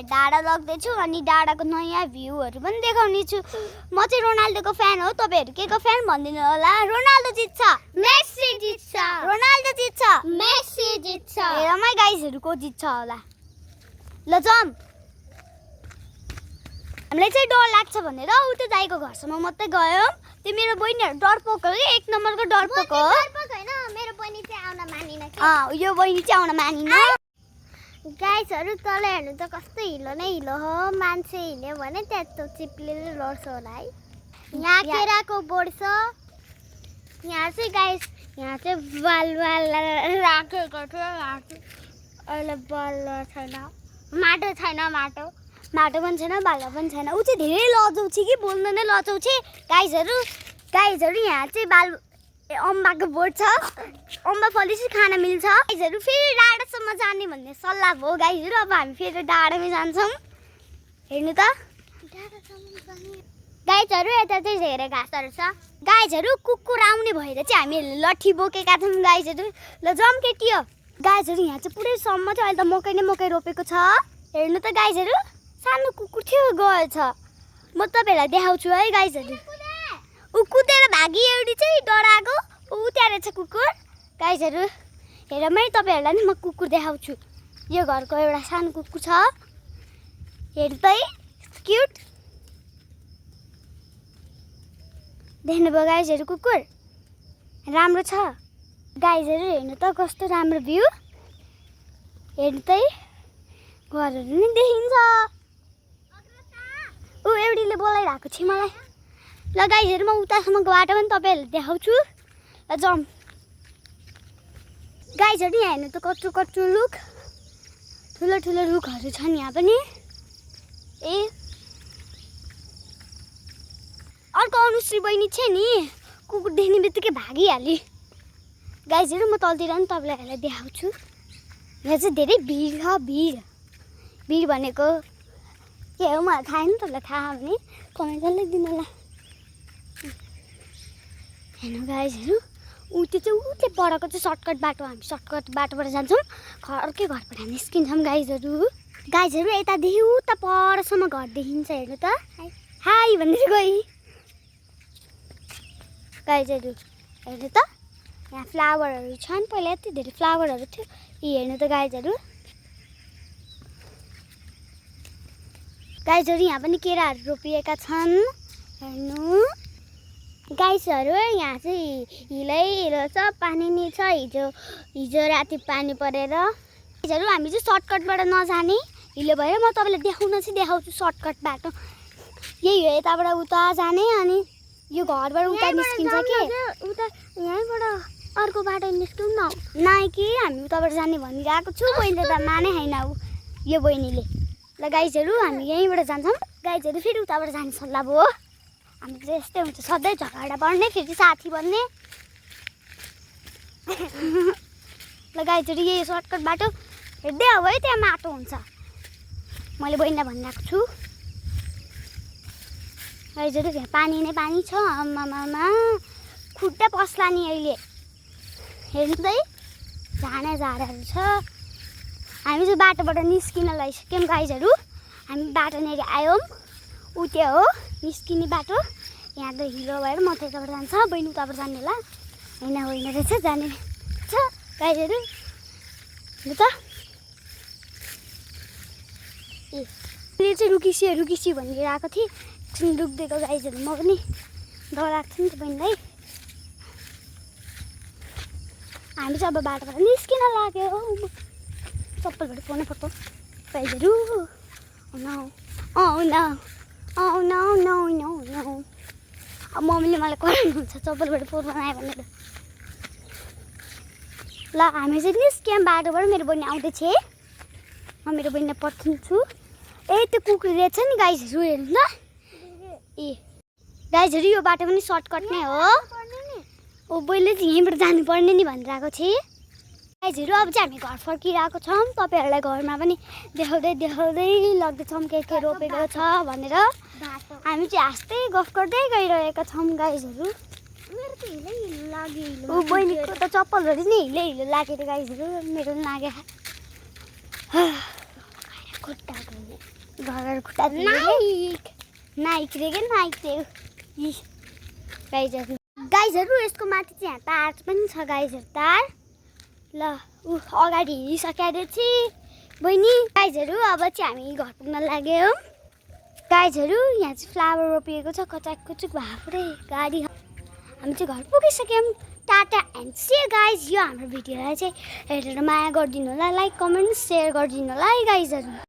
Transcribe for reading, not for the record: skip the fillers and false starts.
तपाईँहरूलाई डाँडा लग्दैछु अनि डाँडाको नयाँ भ्यूहरू पनि देखाउने छु। म चाहिँ रोनाल्डोको फ्यान हो। तपाईँहरू के को फ्यान भनिदिनु होला। रोनाल्डो जित्छ, मेस्सी जित्छ, रोनाल्डो जित्छ, मेस्सी जित्छ। हेरमै गाइजहरू को जित्छ होला। ल जाम। हामीलाई चाहिँ डर लाग्छ भनेर उतै दाइको घरसम्म मात्रै गयो। त्यो मेरो बहिनीहरू डरपोक हो कि एक नम्बरको डरपोक हो। हैन मेरो बहिनी चाहिँ आउन मानिन के। यो बहिनी चाहिँ आउन मानिन। गाइसहरु तल हेर्नु त कस्तो हिलो नै हिलो हो। मान्छे हिँड्यो भने त्यस्तो चिप्लेर लड्छ होला है। यहाँ केराको बोर्ड छ। यहाँ चाहिँ गाइस यहाँ चाहिँ बाल राखेको छ। यहाँ चाहिँ अहिले बाल छैन, माटो छैन, माटो पनि छैन, बाला पनि छैन। ऊ चाहिँ धेरै लजाउँछ कि बोल्न नै लजाउँछ। गाइजहरू यहाँ चाहिँ अम्बाको बोर्ड छ। अम्बा फलेपछि खान मिल्छ। गाइजहरू फेरि डाँडासम्म जाने भन्ने सल्लाह भयो। गाइजहरू अब हामी फेरि डाँडामै जान्छौँ। हेर्नु त गाइजहरू यता चाहिँ धेरै घाँसहरू छ। गाइजहरू कुकुर आउने भएर चाहिँ हामी लट्ठी बोकेका थियौँ। गाइजहरू ल जाम केटी हो। गाइजहरू यहाँ चाहिँ पुरै सम्म चाहिँ अहिले त मकै नै मकै रोपेको छ। हेर्नु त गाइजहरू सानो कुकुर थियो गएछ। म तपाईँहरूलाई देखाउँछु है गाइजहरू। ऊ कुदेर भागी एउटी चाहिँ डराएको। ऊ त्यहाँ रहेछ कुकुर। गाइजहरू हेरमै तपाईँहरूलाई नि म कुकुर देखाउँछु। यो घरको एउटा सानो कुकुर छ। हेर्नु त है क्युट देख्नुभयो गाइजहरू। कुकुर राम्रो छ। गाइजहरू हेर्नु त कस्तो राम्रो भ्यू। हेर्नु त है घरहरू नि देखिन्छ। ऊ एउटीले बोलाइरहेको छ मलाई। ल गाइजहरू म उतासम्मको बाटो पनि तपाईँहरूलाई देखाउँछु। ल जाउँ। गाइजहरू यहाँ हेर्नु त कत्रो कत्रो रुख, ठुलो ठुलो रुखहरू छन् यहाँ पनि। ए अर्को अनुश्री बहिनी छ नि, कुकुर देख्ने बित्तिकै भागिहाल्यो। गाइजहरू म तलतिर पनि तपाईँहरूलाई देखाउँछु। यहाँ चाहिँ धेरै भिड छ। भिड भनेको के हो मलाई थाहा छैन। तपाईँलाई थाहा भने कमेन्ट गरेर लेखिदिनु होला। हेर्नु गाइजहरू त्यो चाहिँ उतै परको चाहिँ सर्टकट बाटो। हामी सर्टकट बाटोबाट जान्छौँ। अर्कै घरबाट हामी निस्किन्छौँ। गाइजहरू यतादेखि उता परसम्म घर देखिन्छ। हेर्नु त हाई भनेर गई। गाइजहरू हेर्नु त यहाँ फ्लावरहरू छन्। पहिला यति धेरै फ्लावरहरू थियो। हेर्नु त गाइजहरू यहाँ पनि केराहरू रोपिएका छन्। हेर्नु गाइसहरू यहाँ चाहिँ हिलो छ, पानी नि छ। हिजो राति पानी परेर। गाइसहरू हामी चाहिँ सर्टकटबाट नजाने हिलो भयो। म तपाईँलाई देखाउँछु सर्टकट बाटो यही हो। यताबाट उता जाने अनि यो घरबाट उता निस्किन्छ कि उता यहीँबाट अर्को बाटो निस्कौँ न। नाइ कि हामी उताबाट जाने भनिरहेको छु। बहिनीले त माने छैन ऊ यो बहिनीले। ल गाइजहरू हामी यहीँबाट जान्छौँ। गाइजहरू फेरि उताबाट जाने सल्लाह भयो। हामी चाहिँ यस्तै हुन्छ सधैँ झगडा पर्ने फेरि साथी बन्ने। ल गाइजहरू यही सर्टकट बाटो हेर्दै अब है त्यहाँ माटो हुन्छ। मैले बहिनीलाई भनिरहेको छु। गाइजहरू त्यहाँ पानी नै पानी छ। आमामा खुट्टा पस्ला नि अहिले। हेर्नु त है झाडाहरू छ। हामी चाहिँ बाटोबाट निस्किन लागिसक्यौँ। गाइजहरू हामी बाटोनेरि आयौँ। ऊ त्यो हो निस्किने बाटो। यहाँ त हिलो भएर म त यताबाट जान्छ। बहिनी उताबाट जाने होला। होइन रहेछ जाने छ। गाइजहरू ल त मैले चाहिँ रुकिसी भनिरहेको थिएँ। एकछिन रुकिदिएको गाइजहरू। म पनि डर लाग्छ नि त बहिनीलाई। हामी चाहिँ अब बाटोबाट निस्किन लाग्यो। चप्पलबाट फोन पर्छ गाइजहरू। अब मम्मीले मलाई कराउनुहुन्छ चप्पलबाट फोहोर बनायो भनेर। ल हामी चाहिँ निस्क्यौँ बाटोबाट। मेरो बहिनी आउँदैछ। म मेरो बहिनीलाई पर्खिन्छु। त्यो कुकुर रहेछ नि गाइजहरू। हेर्नु त गाइजहरू यो बाटो पनि सर्टकट नै हो। बहिनीले चाहिँ यहीँबाट जानुपर्ने नि भनिरहेको थिएँ। गाइजहरू अब चाहिँ हामी घर फर्किरहेको छौँ। तपाईँहरूलाई घरमा पनि देखाउँदै लग्दैछौँ के रोपेको छ भनेर। हामी चाहिँ हाँस्दै गफ गर्दै गइरहेका छौँ। गाइजहरू बहिनीको त चप्पलहरू नि हिलो लागेर गाइजहरू। मेरो पनि लाग्यो। घर खुट्टा नाइक रे के नाइक रे गाइजहरू यसको माथि चाहिँ यहाँ तार पनि छ गाइजहरू तार ल ऊ अगाडि हिँडिसकेको थिएँ बहिनी गाइजहरू अब चाहिँ हामी घर पुग्न लाग्यौँ गाइजहरू यहाँ चाहिँ फ्लावर रोपिएको छ कचाक कुचुक भएको पुरै गाडी हामी चाहिँ घर पुगिसक्यौँ टाटा एन्ड सी गाइज यो हाम्रो भिडियोलाई चाहिँ हेरेर माया गरिदिनु होला लाइक कमेन्ट सेयर गरिदिनु होला है गाइजहरू